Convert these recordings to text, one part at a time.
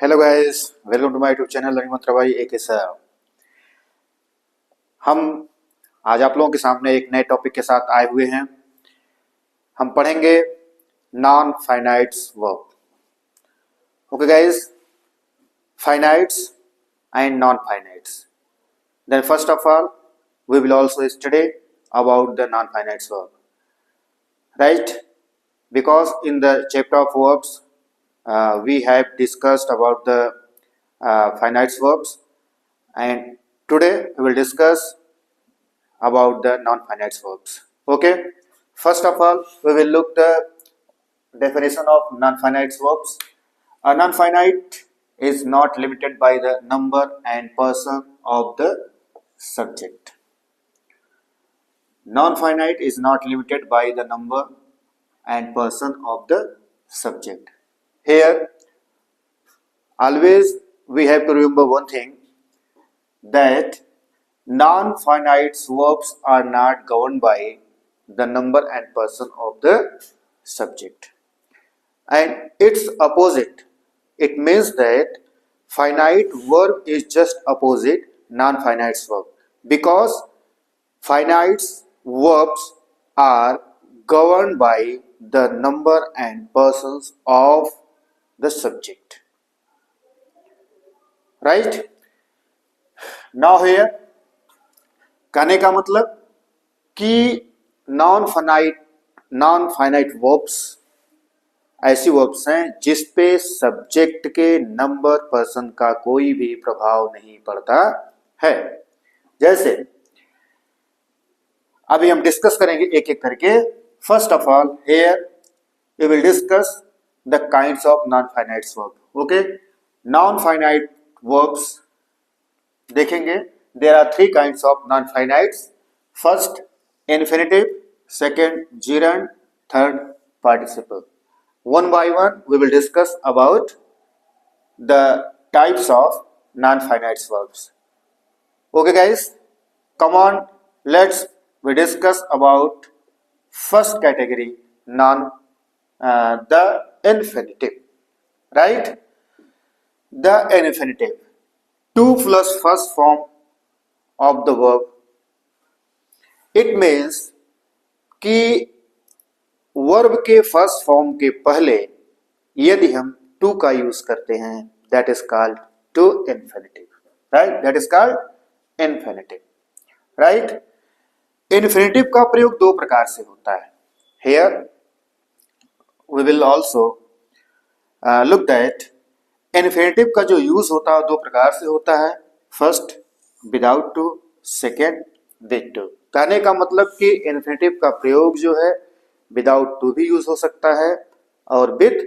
Hello guys, welcome to my YouTube channel learning Mantra भाई एक हम आज आप लोगों के सामने एक नए टॉपिक के साथ आए हुए हैं। हम पढ़ेंगे non finites verb. Okay guys, finites and non finites. Then first of all we will also study about the non-finite verb, right? Because in the chapter of verbs we have discussed about the finite verbs, and today we will discuss about the non-finite verbs. Okay, first of all we will look the definition of non-finite verbs. A non-finite is not limited by the number and person of the subject. Non-finite is not limited by the number and person of the subject. Here always we have to remember one thing, that non-finite verbs are not governed by the number and person of the subject, and its opposite. It means that finite verb is just opposite non-finite verb, because finite verbs are governed by the number and persons of the subject, right? Now here कहने का मतलब कि non finite verbs ऐसी verbs हैं जिस पे subject के number person का कोई भी प्रभाव नहीं पड़ता है। जैसे अभी हम डिस्कस करेंगे एक एक करके। First of all here we will discuss the kinds of non finite verb. Okay, non finite verbs देखेंगे। There are three kinds of non finites. First infinitive, second gerund, third participle. One by one we will discuss about the types of non-finite verbs. Okay guys, come on, let's we discuss about first category, the infinitive, right? The infinitive, to plus first form of the verb. It means कि verb के first form के पहले यदि हम to का use करते हैं, that is called to infinitive, right? That is called infinitive, right? Infinitive का प्रयोग दो प्रकार से होता है। Here we will also look that infinitive का जो यूज होता है दो प्रकार से होता है। First without to, second with to. कहने का मतलब कि इन्फिनिटिव का प्रयोग जो है विदाउट टू भी यूज हो सकता है और विद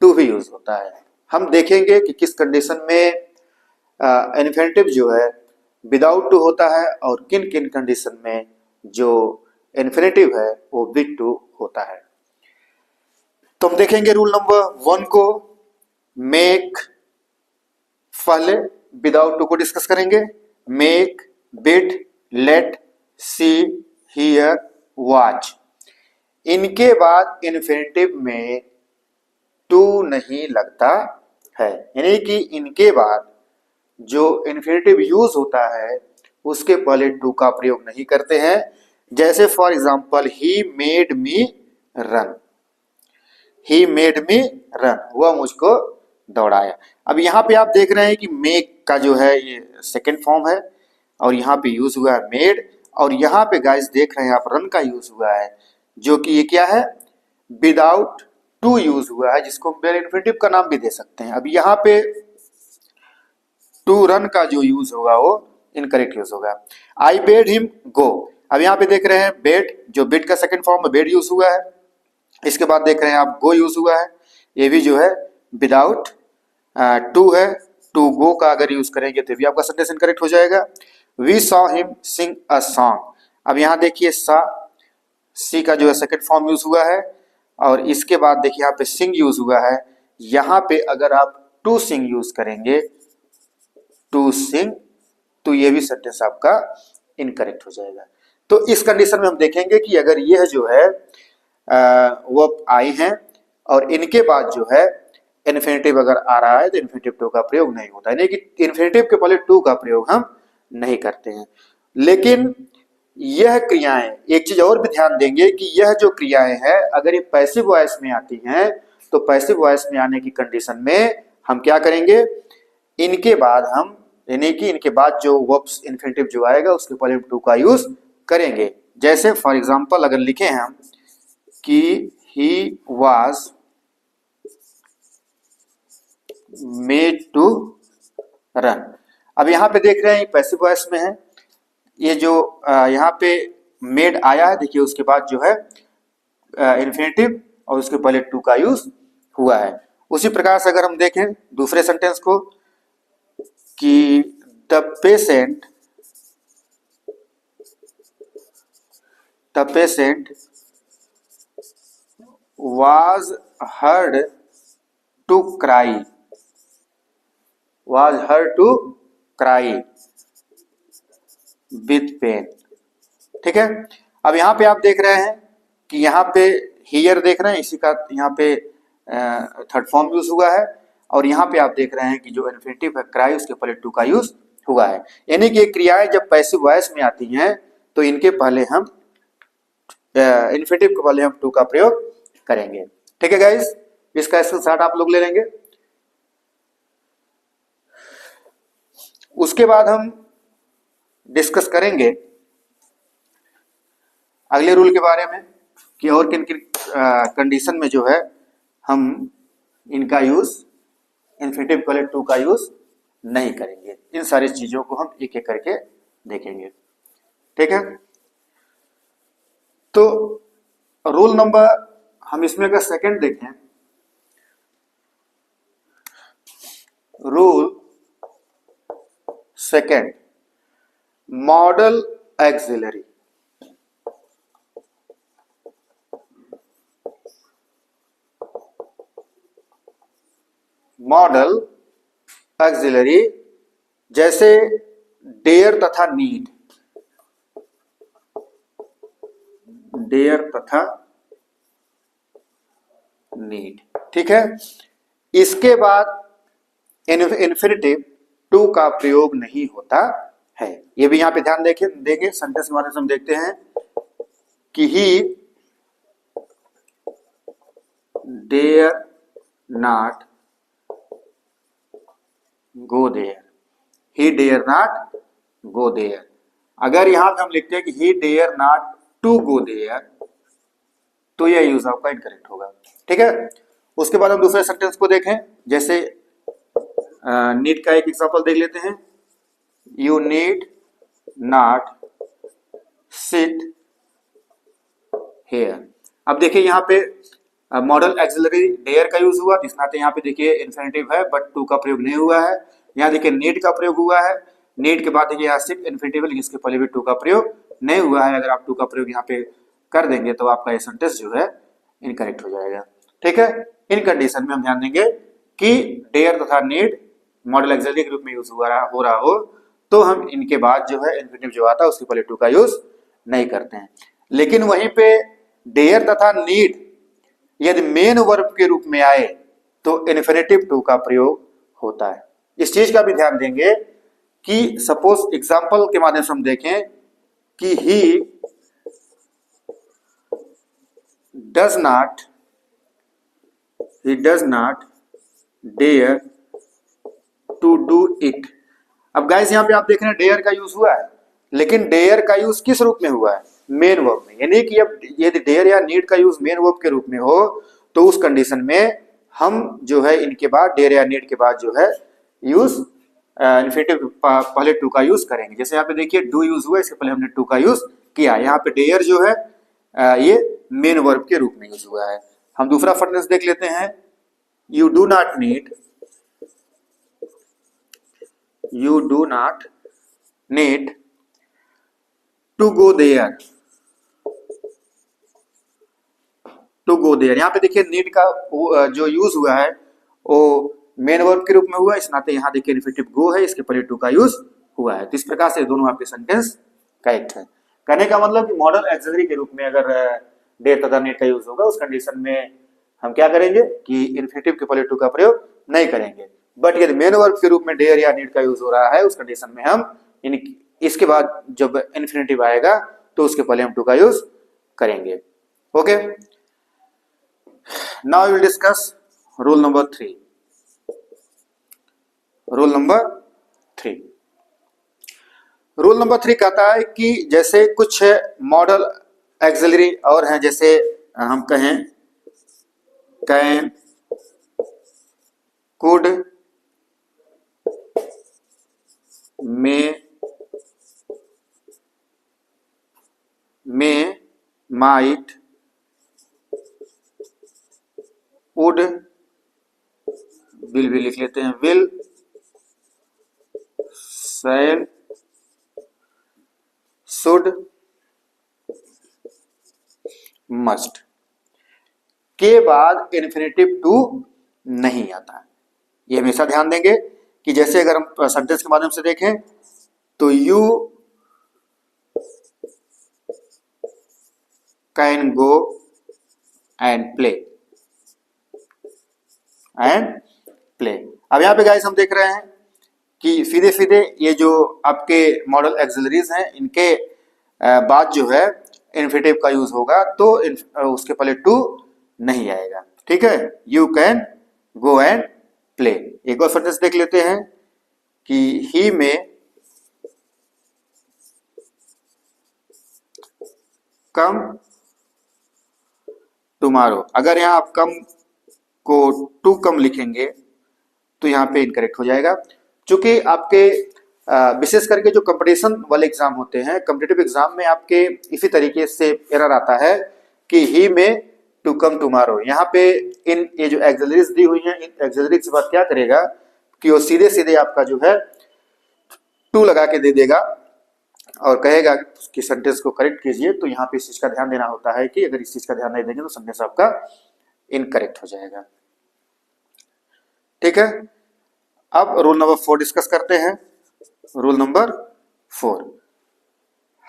टू भी यूज होता है। हम देखेंगे कि किस कंडीशन में इन्फिनिटिव जो है विदाउट टू होता है और किन किन कंडीशन में जो इन्फिनिटिव है वो विद टू होता है। तो हम देखेंगे रूल नंबर 1 को। मेक, पहले विदाउट टू को डिस्कस करेंगे। Make, bid, let, see, hear, watch. इनके बाद इन्फिनिटिव में टू नहीं लगता है, यानी कि इनके बाद जो इन्फिनिटिव यूज होता है उसके पहले टू का प्रयोग नहीं करते हैं। जैसे for example, he made me run. He made me run, वह मुझको दौड़ाया। अब यहाँ पे आप देख रहे हैं कि मेक का जो है ये सेकेंड फॉर्म है और यहाँ पे यूज हुआ है मेड, और यहाँ पे गाइस देख रहे हैं आप रन का यूज हुआ है, जो कि ये क्या है, विदाउट टू यूज हुआ है, जिसको हम इन्फिनिटिव का नाम भी दे सकते हैं। अब यहाँ पे टू रन का जो यूज होगा वो इनकरेक्ट यूज होगा। आई बेड हिम गो। अब यहाँ पे देख रहे हैं बेड, जो बेड का सेकंड फॉर्म में बेड यूज हुआ है। इसके बाद देख रहे हैं आप गो यूज हुआ है, ये भी जो है विदाउट टू है। टू गो का अगर यूज करेंगे तो भी आपका सेंटेंस इनकरेक्ट हो जाएगा। We saw him sing a song. अब यहाँ देखिए सा, सी का जो है सेकंड फॉर्म यूज हुआ है और इसके बाद देखिए यहाँ पे सिंग यूज हुआ है। यहाँ पे अगर आप टू सिंग यूज करेंगे, टू सिंग, तो ये भी सेंटेंस आपका इनकरेक्ट हो जाएगा। तो इस कंडीशन में हम देखेंगे कि अगर यह जो है वो आए हैं और इनके बाद जो है इन्फिनेटिव अगर आ रहा है तो इन्फिनेटिव टू का प्रयोग नहीं होता है, यानी कि इन्फिनेटिव के पहले टू का प्रयोग हम नहीं करते हैं। लेकिन यह क्रियाएं, एक चीज और भी ध्यान देंगे कि यह जो क्रियाएं हैं अगर ये पैसिव वॉइस में आती हैं तो पैसिव वॉइस में आने की कंडीशन में हम क्या करेंगे, इनके बाद हम, यानी कि इनके बाद जो वर्ब्स इन्फिनेटिव जो आएगा उसके पहले हम टू का यूज करेंगे। जैसे फॉर एग्जांपल अगर लिखे हैं हम कि he was made to run. अब यहां पे देख रहे हैं पैसिव वॉइस में है, ये जो यहाँ पे मेड आया है, देखिए उसके बाद जो है इन्फिनेटिव और उसके पहले टू का यूज हुआ है। उसी प्रकार से अगर हम देखें दूसरे सेंटेंस को कि the patient was heard to cry with pain। ठीक है, अब यहाँ पे आप देख रहे हैं कि यहाँ पे हियर देख रहे हैं, इसी का यहाँ पे थर्ड फॉर्म यूज हुआ है, और यहाँ पे आप देख रहे हैं कि जो इन्फिनेटिव है क्राई उसके पहले टू का यूज हुआ है। यानी कि ये क्रियाएं जब पैसिव वॉइस में आती हैं तो इनके पहले हम इन्फिनेटिव के पहले हम टू का प्रयोग करेंगे। ठीक है गाइस, इसका स्क्रीनशॉट आप लोग ले लेंगे। उसके बाद हम डिस्कस करेंगे अगले रूल के बारे में कि और किन किन कंडीशन में जो है हम इनका यूज इन्फिनेटिव पहले टू का यूज नहीं करेंगे। इन सारी चीजों को हम एक एक करके देखेंगे। ठीक है, तो रूल नंबर हम इसमें अगर सेकंड देखें, rule second, model axillary. Model axillary जैसे डेयर तथा नीड, डेयर तथा नीड। ठीक है, इसके बाद इन्फिनेटिव टू का प्रयोग नहीं होता है। ये भी यहां पे ध्यान देंगे। सेंटेंस के बारे में हम देखते हैं कि he dare not go there, he dare not go there. अगर यहां पे हम लिखते हैं कि he dare not to go there तो यह यूज आपका इनकरेक्ट होगा। ठीक है, उसके बाद हम दूसरे सेंटेंस को देखें। जैसे नीड का एक एग्जांपल देख लेते हैं, you need not sit here. अब देखिए यहाँ पे मॉडल एक्सिलरी डेयर का यूज हुआ, इस नाते यहाँ पे देखिए इन्फिनेटिव है बट टू का प्रयोग नहीं हुआ है। यहाँ देखिए नीड का प्रयोग हुआ है, नीड के बाद देखिए यहाँ सिर्फ इन्फिनेटिव है, इसके पहले भी टू का प्रयोग नहीं हुआ है। अगर आप टू का प्रयोग यहाँ पे कर देंगे तो आपका ये सेंटेंस जो है इनकरेक्ट हो जाएगा। ठीक है, इन कंडीशन में हम ध्यान देंगे कि डेयर तथा नीड मॉडल एक्सिलरी के रूप में यूज हो रहा हो तो हम इनके बाद जो है इन्फिनेटिव जो आता है उसके पहले टू का यूज नहीं करते हैं। लेकिन वहीं पे डेयर तथा नीड यदि मेन वर्ब के रूप में आए तो इन्फिनेटिव टू का प्रयोग होता है। इस चीज का भी ध्यान देंगे कि सपोज एग्जांपल के माध्यम से हम देखें कि he does not dare to do it. अब गाइस यहाँ पे आप देख रहे हैं डेयर का यूज हुआ है, लेकिन डेयर का यूज किस रूप में हुआ है, मेन वर्ब में। यानी कि अब यदि डेयर या नीड का यूज मेन वर्ब के रूप में हो तो उस कंडीशन में हम जो है इनके बाद डेयर या नीड के बाद जो है यूज इन्फिनेटिव पहले टू का यूज करेंगे। जैसे यहाँ पे देखिए डू यूज हुआ, इसके पहले हमने टू का यूज किया। यहाँ पे डेयर जो है ये मेन वर्ब के रूप में यूज हुआ है। हम दूसरा सेंटेंस देख लेते हैं, you do not need to go there. यहाँ पे देखिए नीड का जो यूज हुआ है वो मेन वर्ब के रूप में हुआ, इस नाते यहाँ देखिए इन्फिनेटिव गो है, इसके पहले टू का यूज हुआ है। तो इस प्रकार से दोनों आपके सेंटेंस करेक्ट है। कहने का मतलब कि मॉडल एक्सिलरी के रूप में अगर डेयर तथा नीड का यूज होगा उस कंडीशन में हम क्या करेंगे कि इन्फिनेटिव के पहले टू का प्रयोग नहीं करेंगे। बट यदि मेन वर्ब के रूप में डेयर या नीड का यूज हो रहा है उस कंडीशन में हम इसके बाद जब इन्फिनेटिव आएगा तो उसके पहले हम टू का यूज करेंगे। Okay, now we will discuss rule number 3। Rule number 3, rule number 3 कहता है कि जैसे कुछ मॉडल एक्सिलरी और हैं, जैसे हम कहें can, could, may, might, would, will भी लिख लेते हैं, विल, शैल, शुड, मस्ट के बाद इन्फिनेटिव टू नहीं आता। ये हमेशा ध्यान देंगे कि जैसे अगर हम सेंटेंस के माध्यम से देखें तो you can go and play, अब यहाँ पे गाइस हम देख रहे हैं कि सीधे सीधे ये जो आपके मॉडल एक्सिलरीज हैं इनके बाद जो है इन्फिनेटिव का यूज होगा तो उसके पहले टू नहीं आएगा। ठीक है, you can go and play. एक और सेंटेंस देख लेते हैं कि ही में कम टुमारो। अगर यहाँ आप कम को टू कम लिखेंगे तो यहाँ पे इनकरेक्ट हो जाएगा। चूंकि आपके विशेष करके जो कंपटीशन वाले एग्जाम होते हैं, कॉम्पिटिटिव एग्जाम में आपके इसी तरीके से एरर आता है कि ही में टू कम टुमारो। यहाँ पे इन ये जो एक्सिलरीज दी हुई हैं, इन एक्सिलरीज के बाद क्या करेगा कि वो सीधे सीधे आपका जो है टू लगा के दे देगा और कहेगा कि सेंटेंस को करेक्ट कीजिए। तो यहाँ पे इस चीज का ध्यान देना होता है कि अगर इस चीज का ध्यान नहीं देंगे तो सेंटेंस आपका इनकरेक्ट हो जाएगा। ठीक है, अब रूल नंबर 4 डिस्कस करते हैं। रूल नंबर 4,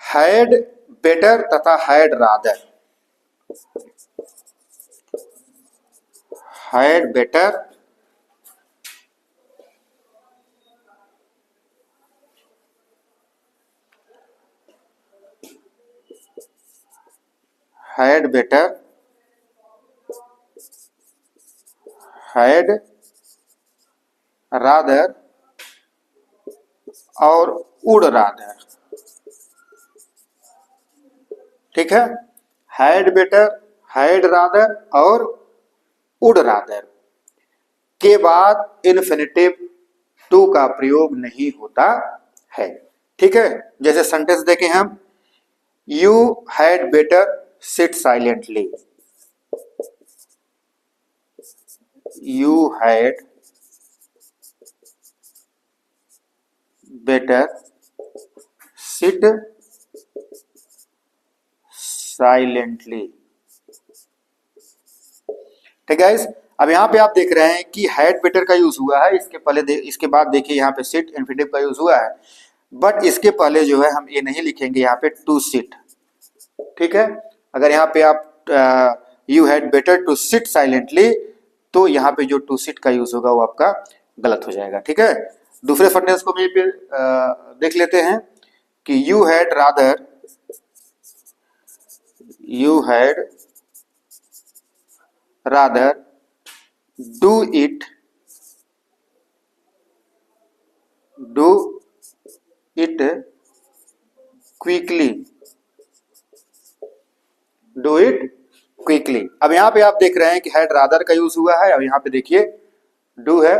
हैड बेटर तथा had rather. Had better, had better, had rather और वुड रादर। ठीक है, हैड बेटर, हैड रादर और वुड रादर के बाद इन्फिनेटिव टू का प्रयोग नहीं होता है। ठीक है, जैसे सेंटेंस देखें हम, you had better sit silently, you had better sit silently. ठीक है गाइस, अब यहाँ पे आप देख रहे हैं कि हैड बेटर का यूज हुआ है, इसके पहले इसके बाद देखिए यहाँ पे सिट इन्फिनेटिव का यूज हुआ है, बट इसके पहले जो है हम ये नहीं लिखेंगे यहाँ पे टू सिट। ठीक है, अगर यहाँ पे आप you had better to sit silently तो यहाँ पे जो टू सिट का यूज होगा वो आपका गलत हो जाएगा। ठीक है, दूसरे सेंटेंस को भी देख लेते हैं कि you had rather, you had rather do it quickly, do it quickly. अब यहाँ पे आप देख रहे हैं कि हैड रादर का यूज हुआ है और यहाँ पे देखिए डू है।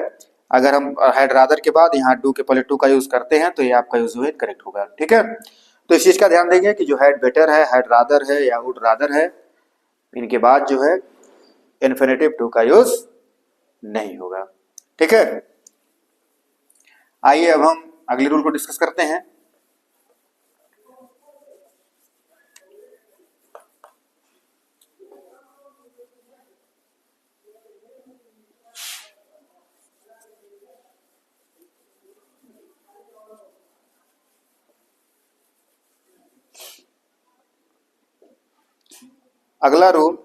अगर हम हैड रादर के बाद यहाँ डू के पहले टू का यूज करते हैं तो ये आपका यूज हुआ करेक्ट होगा। ठीक है, तो इस चीज का ध्यान देंगे कि जो हैड बेटर है, हैड रादर है या वुड रादर है, इनके बाद जो है इन्फिनेटिव टू का यूज नहीं होगा। ठीक है, आइए अब हम अगले रूल को डिस्कस करते हैं। अगला रूल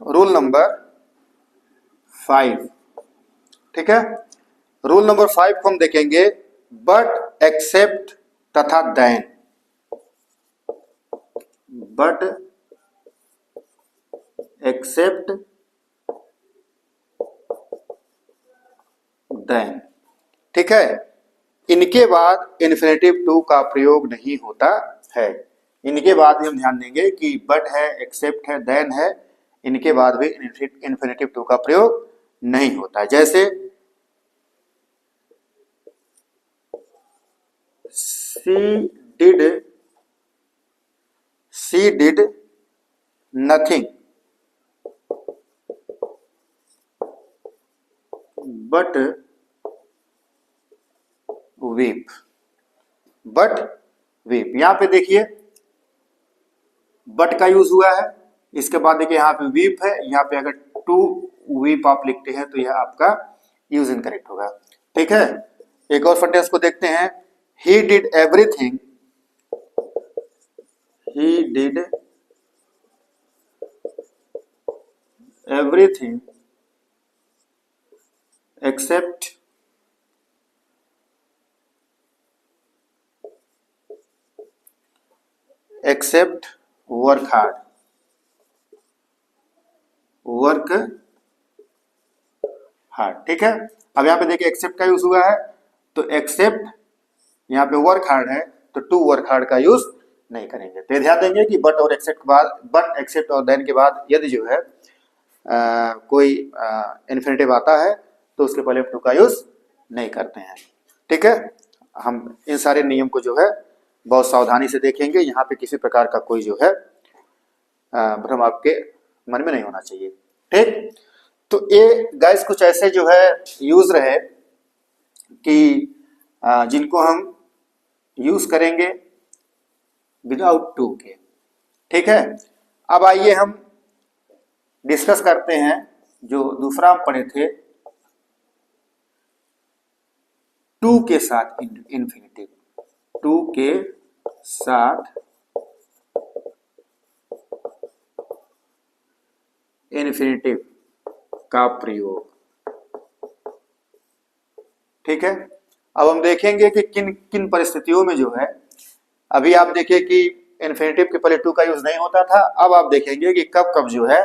रूल नंबर 5, ठीक है। रूल नंबर 5 को हम देखेंगे, बट एक्सेप्ट तथा देन। बट एक्सेप्ट देन, ठीक है। इनके बाद इन्फिनेटिव टू का प्रयोग नहीं होता है। इनके बाद भी हम ध्यान देंगे कि बट है, एक्सेप्ट है, देन है, इनके बाद भी इन्फिनेटिव टू का प्रयोग नहीं होता है। जैसे she did nothing but weep. But weep, यहां पे देखिए बट का यूज हुआ है, इसके बाद देखिए यहाँ पे वीप है, यहाँ पे अगर टू वीप आप लिखते हैं तो यह आपका यूज इनकरेक्ट होगा, ठीक है। एक और सेंटेंस को देखते हैं, he did everything, he did everything except work hard। Work hard, ठीक है। अब यहाँ पे देखिए एक्सेप्ट का यूज हुआ है, तो एक्सेप्ट यहाँ पे वर्क हार्ड है, तो टू वर्क हार्ड का यूज नहीं करेंगे। तो ध्यान देंगे कि बट और एक्सेप्ट के बाद, बट एक्सेप्ट और देन के बाद यदि जो है कोई इन्फिनेटिव आता है तो उसके पहले टू का यूज नहीं करते हैं, ठीक है। हम इन सारे नियम को जो है बहुत सावधानी से देखेंगे, यहाँ पे किसी प्रकार का कोई जो है भ्रम आपके मन में नहीं होना चाहिए, ठीक। तो ये गाइस कुछ ऐसे जो है यूज रहे कि जिनको हम यूज करेंगे विदाउट टू के, ठीक है। अब आइए हम डिस्कस करते हैं जो दूसरा हम पढ़े थे, टू के साथ इन्फिनिटिव। टू के साथ इन्फिनिटिव का प्रयोग, ठीक है। अब हम देखेंगे कि किन किन परिस्थितियों में जो है, अभी आप देखिए कि इन्फिनिटिव के पहले टू का यूज नहीं होता था, अब आप देखेंगे कि कब कब जो है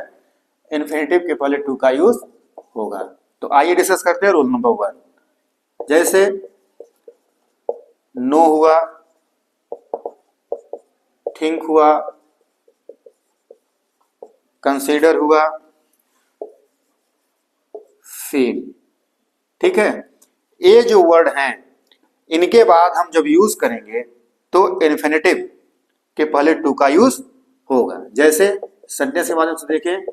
इन्फिनिटिव के पहले टू का यूज होगा। तो आइए डिस्कस करते हैं रूल नंबर 1। जैसे नो हुआ, थिंक हुआ, कंसीडर हुआ, फील, ठीक है। ये जो वर्ड हैं इनके बाद हम जब यूज करेंगे तो इन्फिनिटिव के पहले टू का यूज होगा। जैसे सेंटेंस के माध्यम से देखें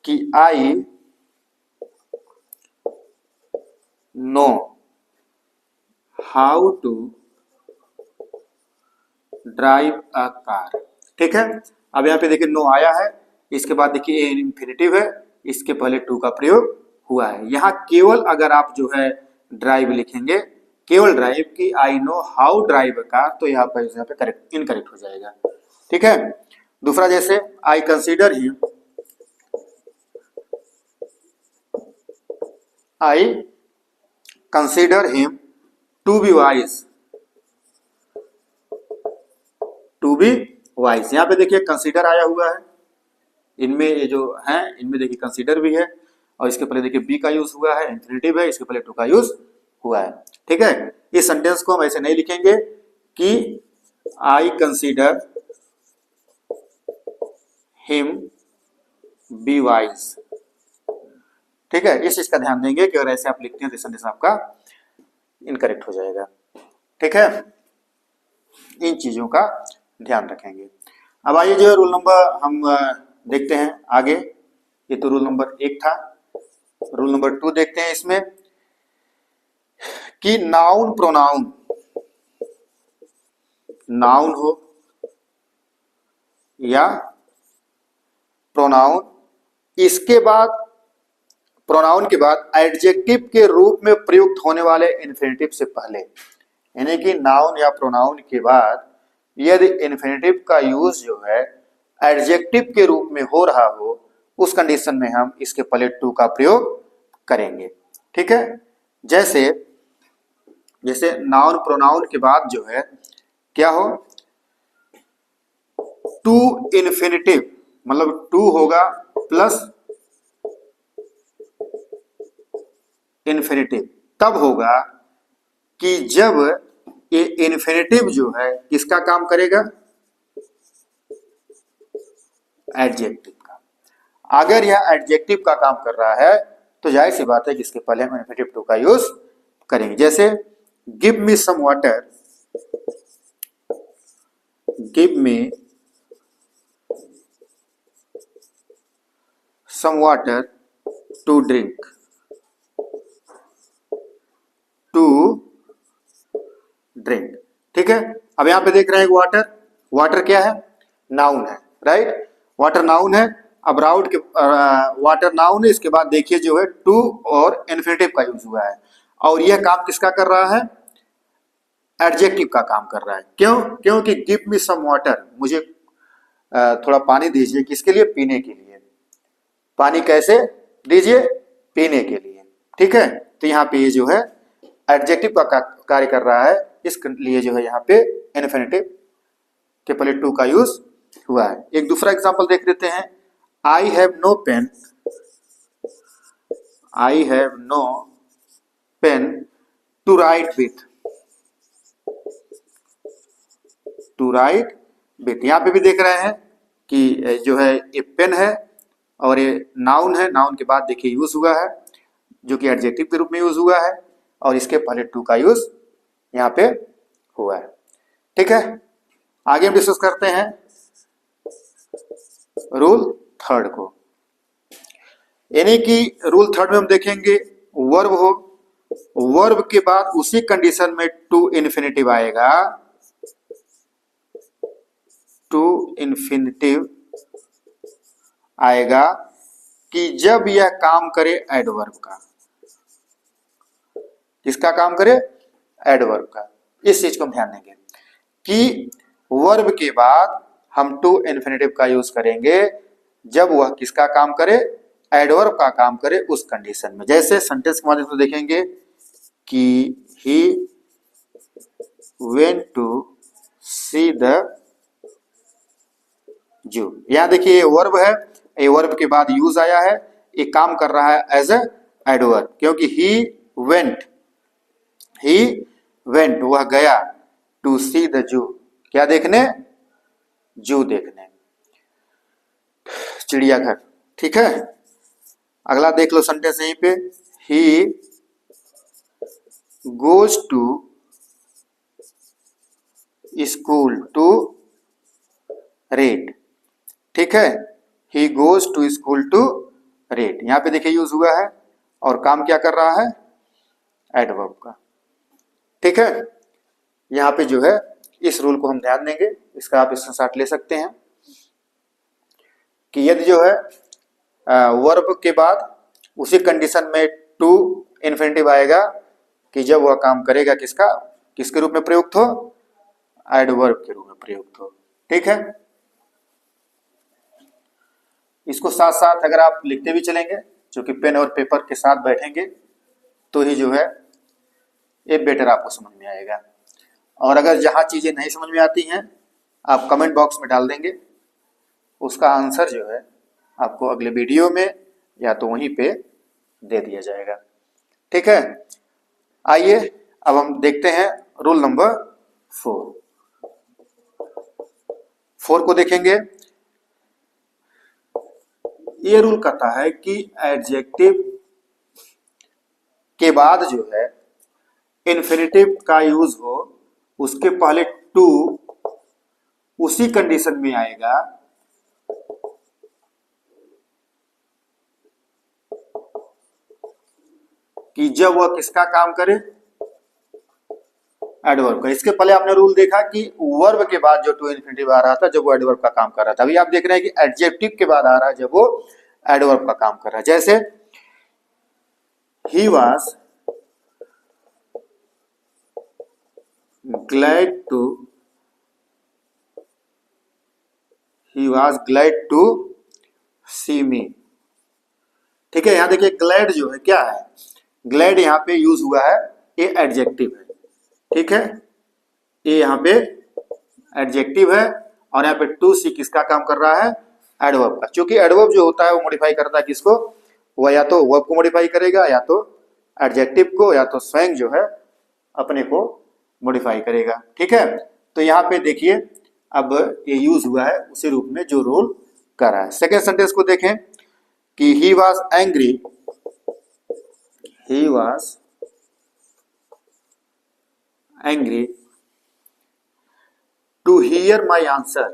कि I know how to drive a car, ठीक है। अब यहाँ पे देखिए नो आया है, इसके बाद देखिए इन्फिनिटिव है, इसके पहले टू का प्रयोग हुआ है। यहाँ केवल अगर आप जो है ड्राइव लिखेंगे, केवल ड्राइव की आई know how drive a car, तो यहाँ पे करेक्ट इनकरेक्ट हो जाएगा, ठीक है। दूसरा जैसे I consider him, I consider him to be wise, to be wise. यहाँ पे देखिए कंसीडर आया हुआ है, इनमें ये जो है इनमें देखिए कंसीडर भी है, और इसके पहले देखिए बी का यूज हुआ है, इन्फिनिटिव है, इसके पहले टू का यूज हुआ है, ठीक है। इस सेंटेंस को हम ऐसे नहीं लिखेंगे कि आई कंसीडर हिम बी वाइज, ठीक है। इस चीज का ध्यान देंगे कि अगर ऐसे आप लिखते हैं तो सेंटेंस आपका इनकरेक्ट हो जाएगा, ठीक है। इन चीजों का ध्यान रखेंगे। अब आइए जो रूल नंबर हम देखते हैं आगे, ये तो रूल नंबर 1 था। रूल नंबर 2 देखते हैं इसमें कि नाउन प्रोनाउन, नाउन हो या प्रोनाउन, इसके बाद प्रोनाउन के बाद एडजेक्टिव के रूप में प्रयुक्त होने वाले इन्फिनिटिव से पहले, यानी कि नाउन या प्रोनाउन के बाद यदि इन्फिनिटिव का यूज जो है एडजेक्टिव के रूप में हो रहा हो, उस कंडीशन में हम इसके पहले टू का प्रयोग करेंगे। ठीक है, जैसे जैसे नाउन प्रोनाउन के बाद जो है क्या हो, टू इन्फिनिटिव, मतलब टू होगा प्लस इन्फिनिटिव तब होगा कि जब ये इन्फिनिटिव जो है किसका काम करेगा, एडजेक्टिव का। अगर यह एडजेक्टिव का काम कर रहा है तो जाहिर सी बात है कि इसके पहले हम इन्फिनिटिव टू का यूज करेंगे। जैसे give me some water, give me some water to drink, to drink. ठीक है, अब यहां पे देख रहे हैं वाटर, वाटर क्या है, नाउन है, राइट, वाटर नाउन है। अब राउट के वाटर नाउन है, इसके बाद देखिए जो है टू और इन्फिनिटिव का यूज हुआ है, और यह काम किसका कर रहा है, एडजेक्टिव का काम कर रहा है। क्यों, क्योंकि गिव मी सम वाटर, मुझे थोड़ा पानी दीजिए, किसके लिए, पीने के लिए। पानी कैसे दीजिए, पीने के लिए। ठीक है, तो यहाँ पे ये जो है एडजेक्टिव का कार्य कर रहा है, इसलिए जो है यहाँ पे इन्फिनिटिव के पहले टू का यूज हुआ है। एक दूसरा एग्जांपल देख लेते हैं, I have no pen, I have no pen to write with, to write with. यहाँ पे भी देख रहे हैं कि जो है ये पेन है और ये नाउन है, नाउन के बाद देखिए यूज हुआ है जो कि एडजेक्टिव के रूप में यूज हुआ है, और इसके पहले टू का यूज यहाँ पे हुआ है। ठीक है, आगे हम डिस्कस करते हैं रूल थर्ड को, यानी कि रूल थर्ड में हम देखेंगे वर्ब हो, वर्ब के बाद उसी कंडीशन में टू इन्फिनिटिव आएगा, टू इन्फिनिटिव आएगा कि जब यह काम करे एडवर्ब का, किसका काम करे, एडवर्ब का। इस चीज को हम ध्यान देंगे कि वर्ब के बाद हम टू इन्फिनिटिव का यूज करेंगे जब वह किसका काम करे, एडवर्ब का काम करे उस कंडीशन में। जैसे सेंटेंस के माध्यम से देखेंगे कि he went to see the zoo, यहां देखिए ये वर्ब है, ये वर्ब के बाद यूज आया है, ये काम कर रहा है एज ए एडवर्ब, क्योंकि ही वेंट, ही वेंट वह गया, टू सी द जू क्या देखने, जू देखने, चिड़ियाघर। ठीक है, अगला देख लो सेंटेंस यहीं पे, he goes to school to read. ठीक है, he goes to school to read, यहां पे देखिए यूज हुआ है और काम क्या कर रहा है, एडवर्ब का। ठीक है, यहाँ पे जो है इस रूल को हम ध्यान देंगे, इसका आप स्क्रीनशॉट ले सकते हैं कि यदि जो है वर्ब के बाद उसी कंडीशन में टू इन्फिनिटिव आएगा कि जब वह काम करेगा किसका, किसके रूप में प्रयुक्त हो, एडवर्ब के रूप में प्रयुक्त हो। ठीक है, इसको साथ साथ अगर आप लिखते भी चलेंगे, जो कि पेन और पेपर के साथ बैठेंगे तो ही जो है ये बेटर आपको समझ में आएगा। और अगर जहां चीजें नहीं समझ में आती हैं आप कमेंट बॉक्स में डाल देंगे, उसका आंसर जो है आपको अगले वीडियो में या तो वहीं पे दे दिया जाएगा। ठीक है, आइए अब हम देखते हैं रूल नंबर 4 को देखेंगे। ये रूल कहता है कि एडजेक्टिव के बाद जो है इन्फिनिटिव का यूज हो, उसके पहले टू उसी कंडीशन में आएगा कि जब वह किसका काम करे, एडवर्ब का। इसके पहले आपने रूल देखा कि वर्ब के बाद जो टू इन्फिनिटिव आ रहा था जब वो एडवर्ब का काम कर रहा था, अभी आप देख रहे हैं कि एडजेक्टिव के बाद आ रहा है जब वो एडवर्ब का काम कर रहा है। जैसे ही वाज ग्लैड टू सी मी, ठीक है, यहाँ देखिए ग्लैड जो है क्या है, ग्लैड यहाँ पे यूज हुआ है, ये एडजेक्टिव है। ठीक है, ये यहाँ पे एडजेक्टिव है और यहाँ पे टू सी किसका काम कर रहा है, एडवर्ब का। क्योंकि एडवर्ब जो होता है वो मॉडिफाई करता है किसको, वह या तो वर्ब को मॉडिफाई करेगा या तो एडजेक्टिव को या तो स्वयं जो है अपने को मॉडिफाई करेगा। ठीक है, तो यहाँ पे देखिए अब ये यूज हुआ है उसी रूप में जो रोल कर रहा है। सेकेंड सेंटेंस को देखें कि he was angry, he was angry to hear my answer,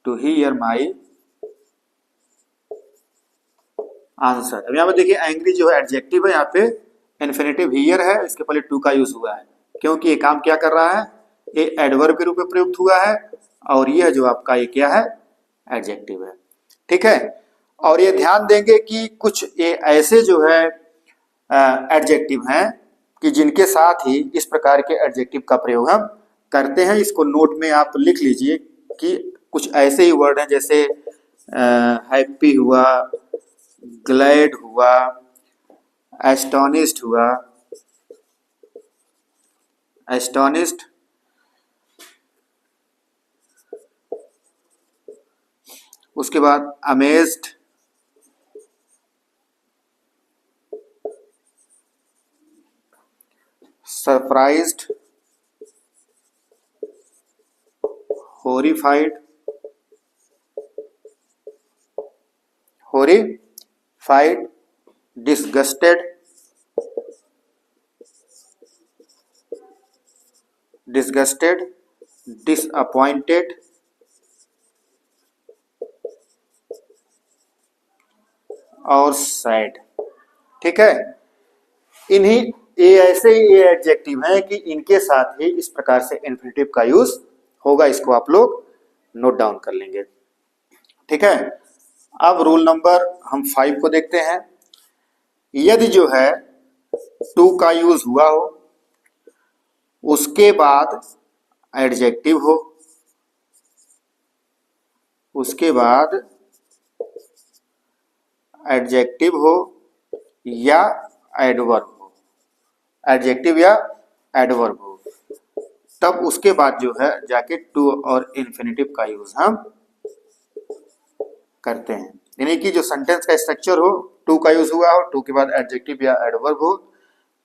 to hear my answer. अब यहाँ पे देखिए एंग्री जो है एडजेक्टिव है, यहाँ पे इन्फिनिटिव हियर है, इसके पहले टू का यूज हुआ है क्योंकि ये काम क्या कर रहा है, ये एडवर्ब के रूप में प्रयुक्त हुआ है और यह जो आपका ये क्या है, एडजेक्टिव है। ठीक है, और ये ध्यान देंगे कि कुछ ये ऐसे जो है एडजेक्टिव हैं कि जिनके साथ ही इस प्रकार के एडजेक्टिव का प्रयोग हम करते हैं। इसको नोट में आप लिख लीजिए कि कुछ ऐसे ही वर्ड हैं जैसे हैप्पी हुआ, ग्लैड हुआ, एस्टोनिस्ड हुआ, एस्टोनिस्ड, उसके बाद amazed, surprised, horrified, horrified, disgusted, disgusted, disappointed और सैड। ठीक है, इन्हीं ये ऐसे ही ये एडजेक्टिव हैं कि इनके साथ ही इस प्रकार से इन्फिनिटिव का यूज होगा, इसको आप लोग नोट डाउन कर लेंगे। ठीक है, अब रूल नंबर हम 5 को देखते हैं। यदि जो है टू का यूज हुआ हो, उसके बाद एडजेक्टिव हो, उसके बाद एडजेक्टिव हो या एडवर्ब हो, एडजेक्टिव या एडवर्ब हो, तब उसके बाद जो है जाके टू और इन्फिनिटिव का यूज हम करते हैं। यानी कि जो सेंटेंस का स्ट्रक्चर हो, टू का यूज हुआ हो, टू के बाद एडजेक्टिव या एडवर्ब हो,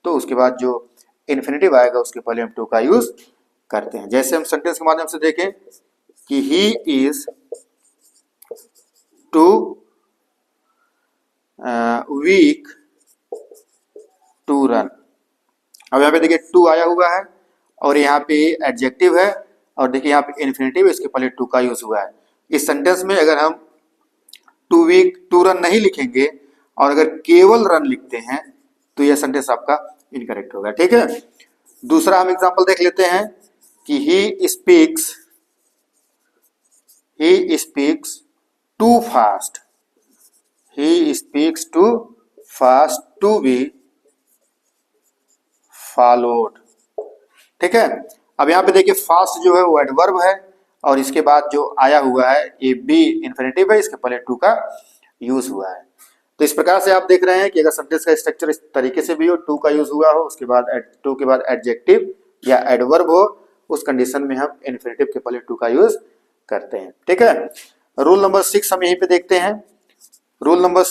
तो उसके बाद जो इन्फिनिटिव आएगा उसके पहले हम टू का यूज करते हैं। जैसे हम सेंटेंस के माध्यम से देखें कि he is too weak to run. अब यहाँ पे देखिए टू आया हुआ है और यहाँ पे एडजेक्टिव है और देखिए यहाँ पे इन्फिनिटिव, इसके पहले टू का यूज हुआ है। इस सेंटेंस में अगर हम टू वीक टू रन नहीं लिखेंगे और अगर केवल रन लिखते हैं तो यह सेंटेंस आपका इनकरेक्ट होगा। ठीक है, दूसरा हम एग्जांपल देख लेते हैं कि he speaks too fast, he speaks too fast to be followed. ठीक है, अब यहाँ पे देखिए फास्ट जो है वो एडवर्ब है और इसके बाद जो आया हुआ है ये बी इन्फिनिटिव है, इसके पहले टू का यूज हुआ है। तो इस प्रकार से आप देख रहे हैं कि अगर सेंटेंस का स्ट्रक्चर इस तरीके से भी हो, टू का यूज हुआ हो, उसके बाद टू के बाद एडजेक्टिव या एडवर्ब हो, उस कंडीशन में हम इन्फिनिटिव के पहले टू का यूज करते हैं। ठीक है, रूल नंबर 6 हम यहीं पे देखते हैं। रूल नंबर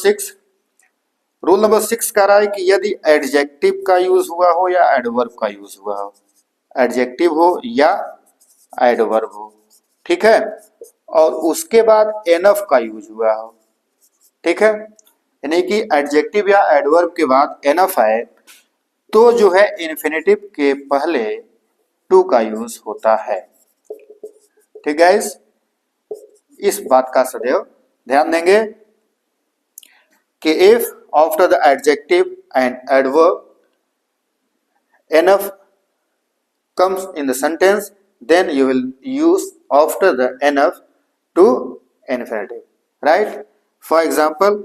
6 कह रहा है कि यदि एडजेक्टिव का यूज हुआ हो या एडवर्ब का यूज हुआ हो, एडजेक्टिव हो या एडवर्ब हो, ठीक है, और उसके बाद एनफ का यूज हुआ हो। ठीक है, यानी कि एडजेक्टिव या एडवर्ब के बाद एनफ है तो जो है इन्फिनिटिव के पहले टू का यूज होता है। ठीक है, इस बात का सदैव ध्यान देंगे कि if after the adjective and adverb enough comes in the sentence, then you will use after the enough to infinitive, right? For example,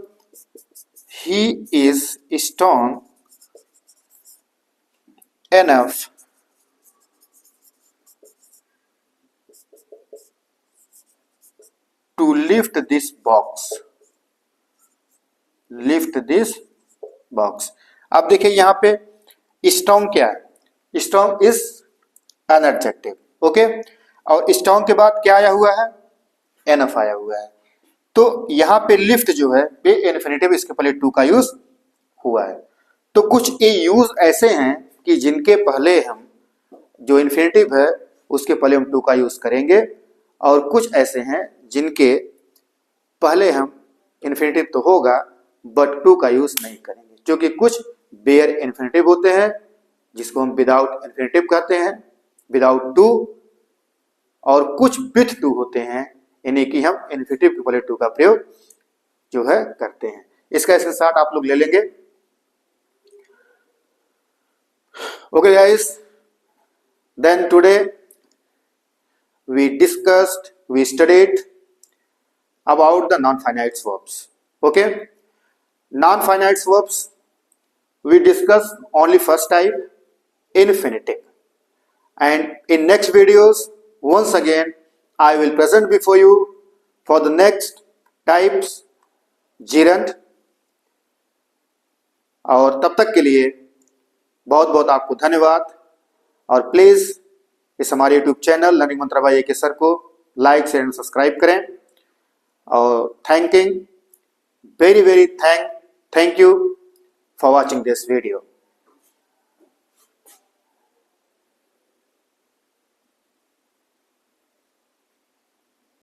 he is strong enough to lift this box. Lift this box. अब देखिए यहाँ पे strong क्या है, strong is an adjective, okay. और strong के बाद क्या आया हुआ है, एनफ आया हुआ है। तो यहाँ पे लिफ्ट जो है ये इन्फिनेटिव, इसके पहले टू का यूज हुआ है। तो कुछ ये यूज ऐसे हैं कि जिनके पहले हम जो इन्फिनेटिव है उसके पहले हम टू का यूज करेंगे, और कुछ ऐसे हैं जिनके पहले हम इन्फिनेटिव तो होगा बट टू का यूज नहीं करेंगे, क्योंकि कुछ बेयर इन्फिनेटिव होते हैं जिसको हम विदाउट इन्फिनेटिव कहते हैं, विदाउट टू, और कुछ विथ टू होते हैं यानी कि हम इन्फिनेटिव के पहले टू का प्रयोग जो है करते हैं। इसका स्क्रीनशॉट आप लोग ले लेंगे। Okay guys, then today we discussed, we studied about the non-finite verbs. Okay, non-finite verbs we discussed only first type, infinitive, and in next videos once again I will present before you for the next types gerund। और तब तक के लिए बहुत बहुत आपको धन्यवाद, और प्लीज इस हमारे यूट्यूब चैनल लर्निंग मंत्रा बाय ए के सर को लाइक शेयर एंड सब्सक्राइब करें। और thank you for watching this video.